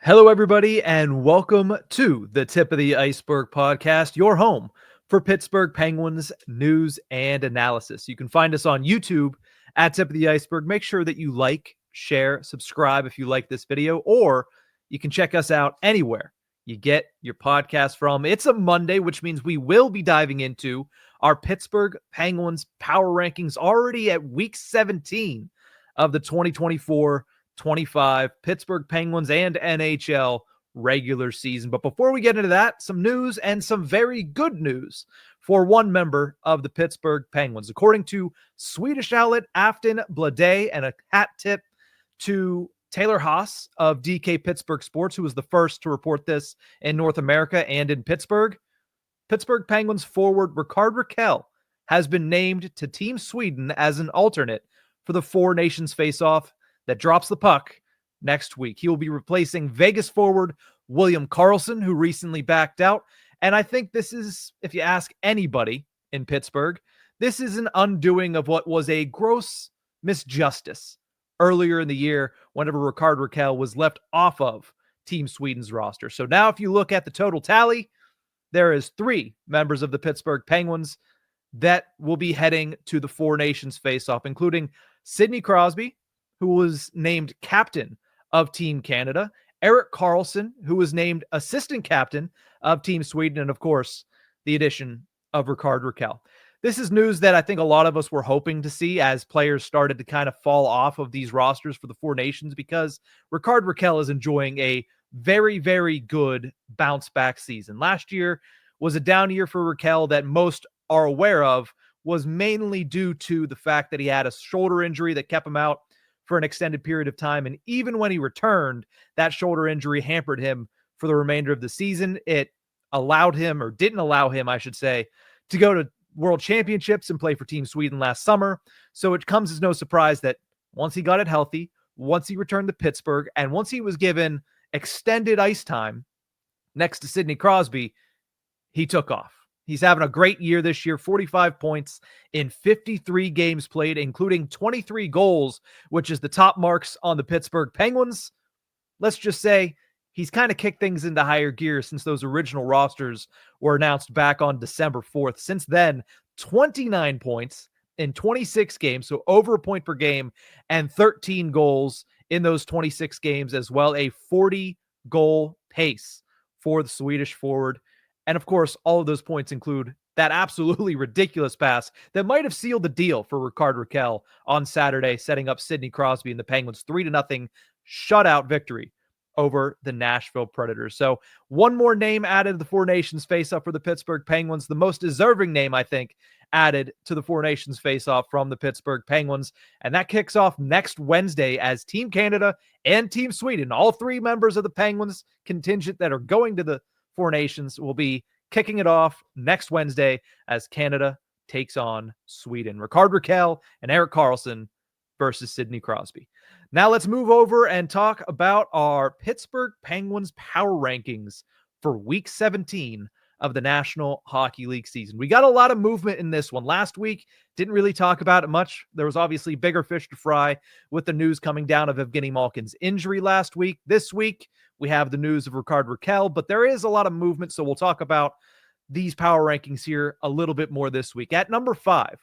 Hello, everybody, and welcome to the Tip of the Ice-Burgh podcast, your home for Pittsburgh Penguins news and analysis. You can find us on YouTube at Tip of the Ice-Burgh. Make sure that you like, share, subscribe if you like this video, or you can check us out anywhere you get your podcast from. It's a Monday, which means we will be diving into our Pittsburgh Penguins Power Rankings already at week 17 of the 2024-25 Pittsburgh Penguins and NHL regular season. But before we get into that, some news and some very good news for one member of the Pittsburgh Penguins. According to Swedish outlet Aftonbladet, and a hat tip to Taylor Haas of DK Pittsburgh Sports, who was the first to report this in North America and in Pittsburgh, Pittsburgh Penguins forward Rickard Rakell has been named to Team Sweden as an alternate for the Four Nations face-off that drops the puck next week. He will be replacing Vegas forward William Karlsson, who recently backed out. And I think this is, if you ask anybody in Pittsburgh, this is an undoing of what was a gross misjustice earlier in the year whenever Rickard Rakell was left off of Team Sweden's roster. So now if you look at the total tally, there is 3 members of the Pittsburgh Penguins that will be heading to the Four Nations face-off, including Sidney Crosby, who was named captain of Team Canada, Erik Karlsson, who was named assistant captain of Team Sweden, and of course, the addition of Rickard Rakell. This is news that I think a lot of us were hoping to see as players started to kind of fall off of these rosters for the Four Nations, because Rickard Rakell is enjoying a very, very good bounce-back season. Last year was a down year for Rakell that most are aware of, was mainly due to the fact that he had a shoulder injury that kept him out for an extended period of time. And even when he returned, that shoulder injury hampered him for the remainder of the season. It allowed him, or didn't allow him, I should say, to go to World Championships and play for Team Sweden last summer. So it comes as no surprise that once he got it healthy, once he returned to Pittsburgh, and once he was given extended ice time next to Sidney Crosby, he took off. He's having a great year this year, 45 points in 53 games played, including 23 goals, which is the top marks on the Pittsburgh Penguins. Let's just say he's kind of kicked things into higher gear since those original rosters were announced back on December 4th. Since then, 29 points in 26 games, so over a point per game, and 13 goals in those 26 games as well, a 40-goal pace for the Swedish forward. And of course, all of those points include that absolutely ridiculous pass that might have sealed the deal for Rickard Rakell on Saturday, setting up Sidney Crosby and the Penguins' 3-0 shutout victory over the Nashville Predators. So one more name added to the Four Nations face-off for the Pittsburgh Penguins, the most deserving name, I think, added to the Four Nations face-off from the Pittsburgh Penguins. And that kicks off next Wednesday as Team Canada and Team Sweden, all 3 members of the Penguins contingent that are going to the Four Nations, will be kicking it off next Wednesday as Canada takes on Sweden. Rickard Rakell and Erik Karlsson versus Sidney Crosby. Now let's move over and talk about our Pittsburgh Penguins Power Rankings for Week 17 of the National Hockey League season. We got a lot of movement in this one. Last week, didn't really talk about it much. There was obviously bigger fish to fry with the news coming down of Evgeni Malkin's injury last week. This week, we have the news of Rickard Rakell, but there is a lot of movement, so we'll talk about these power rankings here a little bit more this week. At number 5,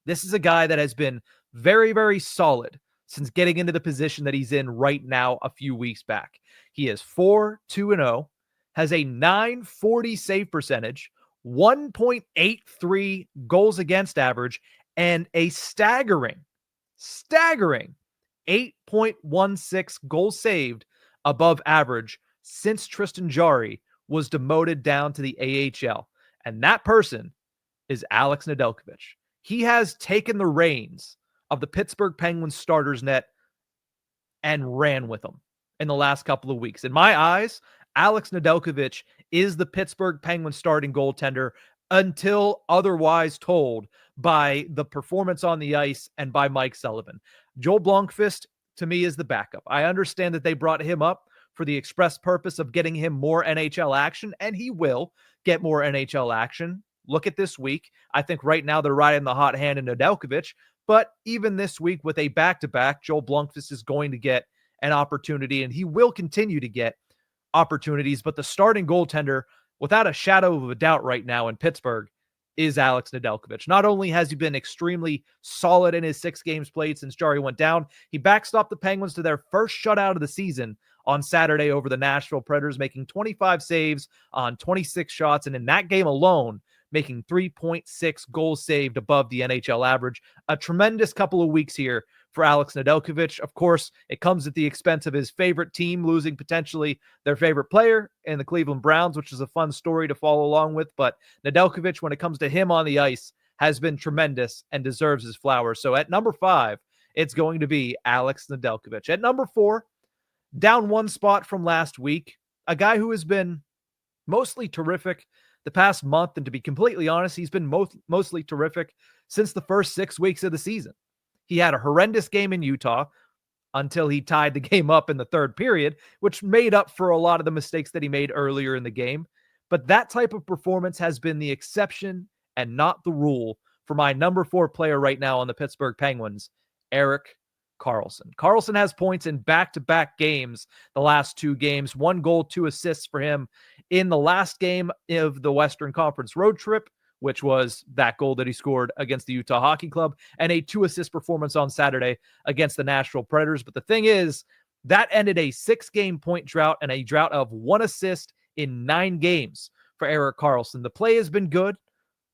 this is a guy that has been very, very solid since getting into the position that he's in right now a few weeks back. He is 4-2-0, has a .940 save percentage, 1.83 goals against average, and a staggering 8.16 goals saved above average since Tristan Jarry was demoted down to the AHL. And that person is Alex Nedeljkovic. He has taken the reins of the Pittsburgh Penguins starters net and ran with them in the last couple of weeks. In my eyes, Alex Nedeljkovic is the Pittsburgh Penguins starting goaltender until otherwise told by the performance on the ice and by Mike Sullivan. Joel Blomqvist, to me, is the backup. I understand that they brought him up for the express purpose of getting him more NHL action, and he will get more NHL action. Look at this week. I think right now they're riding the hot hand in Nedeljkovic, but even this week with a back-to-back, Joel Blomqvist is going to get an opportunity, and he will continue to get opportunities. But the starting goaltender, without a shadow of a doubt right now in Pittsburgh, is Alex Nedeljkovic. Not only has he been extremely solid in his 6 games played since Jarry went down, he backstopped the Penguins to their first shutout of the season on Saturday over the Nashville Predators, making 25 saves on 26 shots, and in that game alone, making 3.6 goals saved above the NHL average. A tremendous couple of weeks here for Alex Nedeljkovic. Of course, it comes at the expense of his favorite team losing potentially their favorite player in the Cleveland Browns, which is a fun story to follow along with. But Nedeljkovic, when it comes to him on the ice, has been tremendous and deserves his flowers. So at number 5, it's going to be Alex Nedeljkovic. At number 4, down 1 spot from last week, a guy who has been mostly terrific the past month, and to be completely honest, he's been mostly terrific since the first 6 weeks of the season. He had a horrendous game in Utah until he tied the game up in the third period, which made up for a lot of the mistakes that he made earlier in the game. But that type of performance has been the exception and not the rule for my number 4 player right now on the Pittsburgh Penguins, Erik Karlsson. Karlsson has points in back-to-back games, the last 2 games, 1 goal, 2 assists for him in the last game of the Western Conference road trip, which was that goal that he scored against the Utah Hockey Club, and a 2-assist performance on Saturday against the Nashville Predators. But the thing is, that ended a 6-game point drought and a drought of 1 assist in 9 games for Erik Karlsson. The play has been good.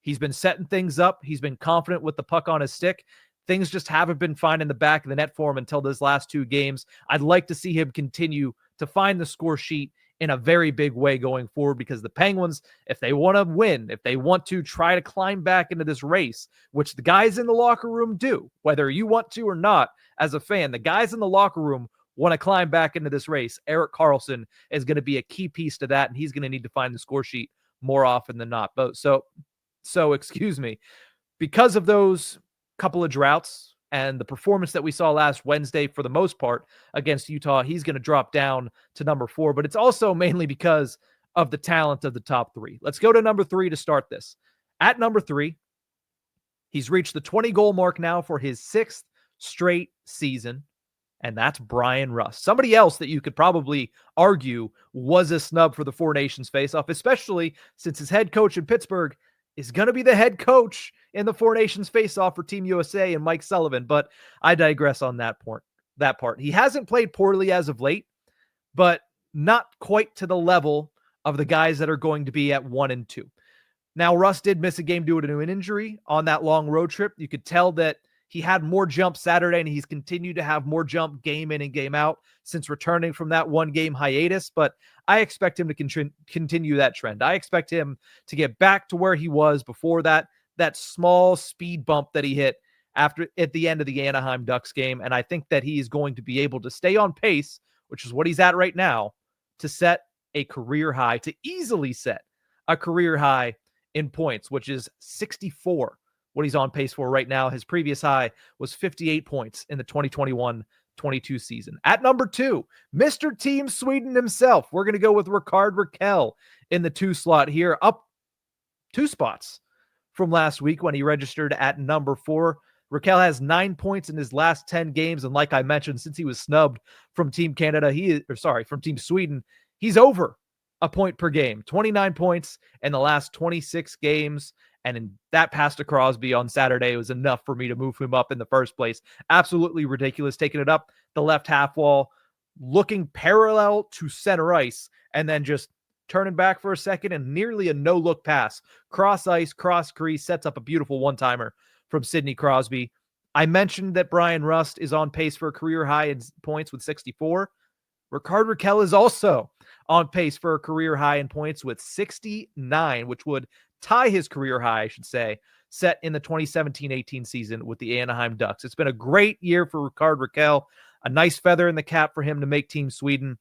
He's been setting things up. He's been confident with the puck on his stick. Things just haven't been fine in the back of the net for him until those last 2 games. I'd like to see him continue to find the score sheet in a very big way going forward, because the Penguins, if they want to win, if they want to try to climb back into this race, which the guys in the locker room do, whether you want to or not as a fan, the guys in the locker room want to climb back into this race. Erik Karlsson is going to be a key piece to that, and he's going to need to find the score sheet more often than not. But so excuse me, because of those couple of droughts and the performance that we saw last Wednesday, for the most part, against Utah, he's going to drop down to number 4. But it's also mainly because of the talent of the top 3. Let's go to number 3 to start this. At number 3, he's reached the 20-goal mark now for his 6th straight season, and that's Bryan Rust. Somebody else that you could probably argue was a snub for the Four Nations faceoff, especially since his head coach in Pittsburgh is going to be the head coach in the Four Nations faceoff for Team USA and Mike Sullivan. But I digress on that part. He hasn't played poorly as of late, but not quite to the level of the guys that are going to be at 1 and 2. Now, Russ did miss a game due to an injury on that long road trip. You could tell that he had more jump Saturday, and he's continued to have more jump game in and game out since returning from that 1-game hiatus. But I expect him to continue that trend. I expect him to get back to where he was before that small speed bump that he hit at the end of the Anaheim Ducks game. And I think that he is going to be able to stay on pace, which is what he's at right now, to set a career high, to easily set a career high in points, which is 64. What he's on pace for right now. His previous high was 58 points in the 2021-22 season. At number 2, Mr. Team Sweden himself. We're going to go with Rickard Rakell in the 2 slot here, up 2 spots from last week when he registered at number 4. Rakell has 9 points in his last 10 games, and like I mentioned, since he was snubbed from Team from Team Sweden, he's over a point per game. 29 points in the last 26 games. And in that pass to Crosby on Saturday was enough for me to move him up in the first place. Absolutely ridiculous. Taking it up the left half wall, looking parallel to center ice, and then just turning back for a second and nearly a no-look pass. Cross ice, cross crease, sets up a beautiful one-timer from Sidney Crosby. I mentioned that Bryan Rust is on pace for a career high in points with 64. Rickard Rakell is also on pace for a career high in points with 69, which would tie his career high, I should say, set in the 2017-18 season with the Anaheim Ducks. It's been a great year for Rickard Rakell, a nice feather in the cap for him to make Team Sweden,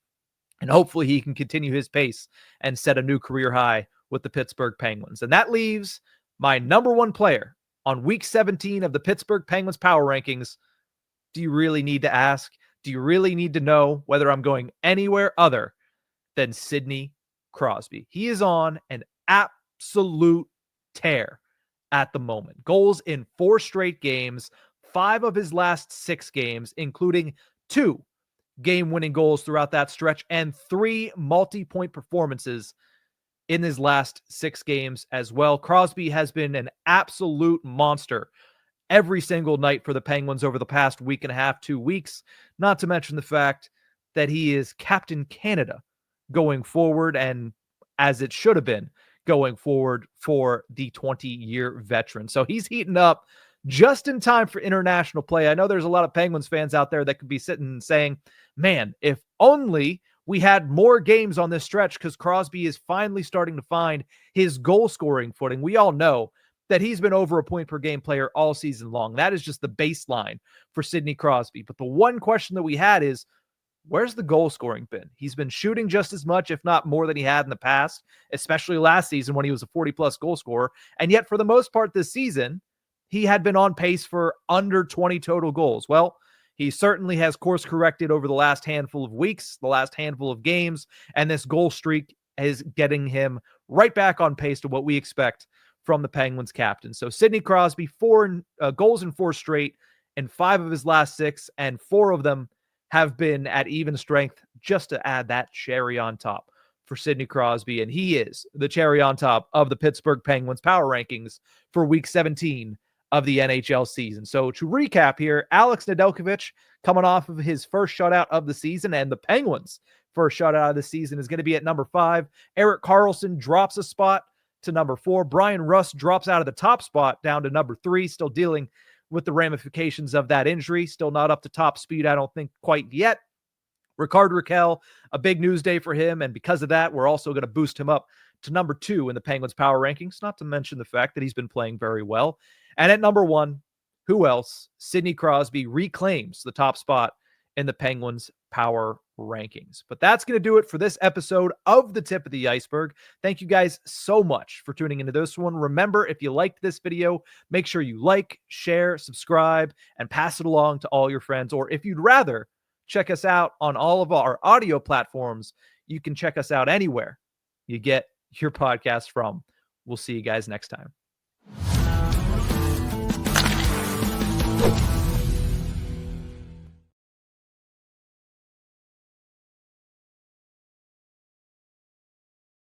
and hopefully he can continue his pace and set a new career high with the Pittsburgh Penguins. And that leaves my number 1 player on Week 17 of the Pittsburgh Penguins Power Rankings. Do you really need to ask? Do you really need to know whether I'm going anywhere other than Sidney Crosby? He is on an absolute tear at the moment. Goals in 4 straight games, 5 of his last 6 games, including 2 game-winning goals throughout that stretch and 3 multi-point performances in his last 6 games as well. Crosby has been an absolute monster every single night for the Penguins over the past week and a half, 2 weeks, not to mention the fact that he is Captain Canada going forward, and as it should have been going forward for the 20-year veteran. So he's heating up just in time for international play. I know there's a lot of Penguins fans out there that could be sitting and saying, man, if only we had more games on this stretch, because Crosby is finally starting to find his goal-scoring footing. We all know that he's been over a point per game player all season long. That is just the baseline for Sidney Crosby. But the one question that we had is, where's the goal scoring been? He's been shooting just as much, if not more, than he had in the past, especially last season when he was a 40-plus goal scorer. And yet, for the most part this season, he had been on pace for under 20 total goals. Well, he certainly has course corrected over the last handful of weeks, the last handful of games, and this goal streak is getting him right back on pace to what we expect from the Penguins captain. So Sidney Crosby, 4 goals in 4 straight, and 5 of his last 6, and 4 of them have been at even strength, just to add that cherry on top for Sidney Crosby. And he is the cherry on top of the Pittsburgh Penguins Power Rankings for Week 17 of the NHL season. So to recap here, Alex Nedeljkovic coming off of his first shutout of the season, and the Penguins' first shutout of the season is going to be at number 5. Erik Karlsson drops a spot to number 4. Brian Rust drops out of the top spot down to number 3, still dealing with the ramifications of that injury. Still not up to top speed, I don't think, quite yet. Rickard Rakell, a big news day for him, and because of that, we're also going to boost him up to number 2 in the Penguins Power Rankings, not to mention the fact that he's been playing very well. And at number 1, who else? Sidney Crosby reclaims the top spot in the Penguins Power Rankings. But that's going to do it for this episode of The Tip of the Ice-Burgh. Thank you guys so much for tuning into this one. Remember, if you liked this video, make sure you like, share, subscribe, and pass it along to all your friends. Or if you'd rather check us out on all of our audio platforms, you can check us out anywhere you get your podcast from. We'll see you guys next time.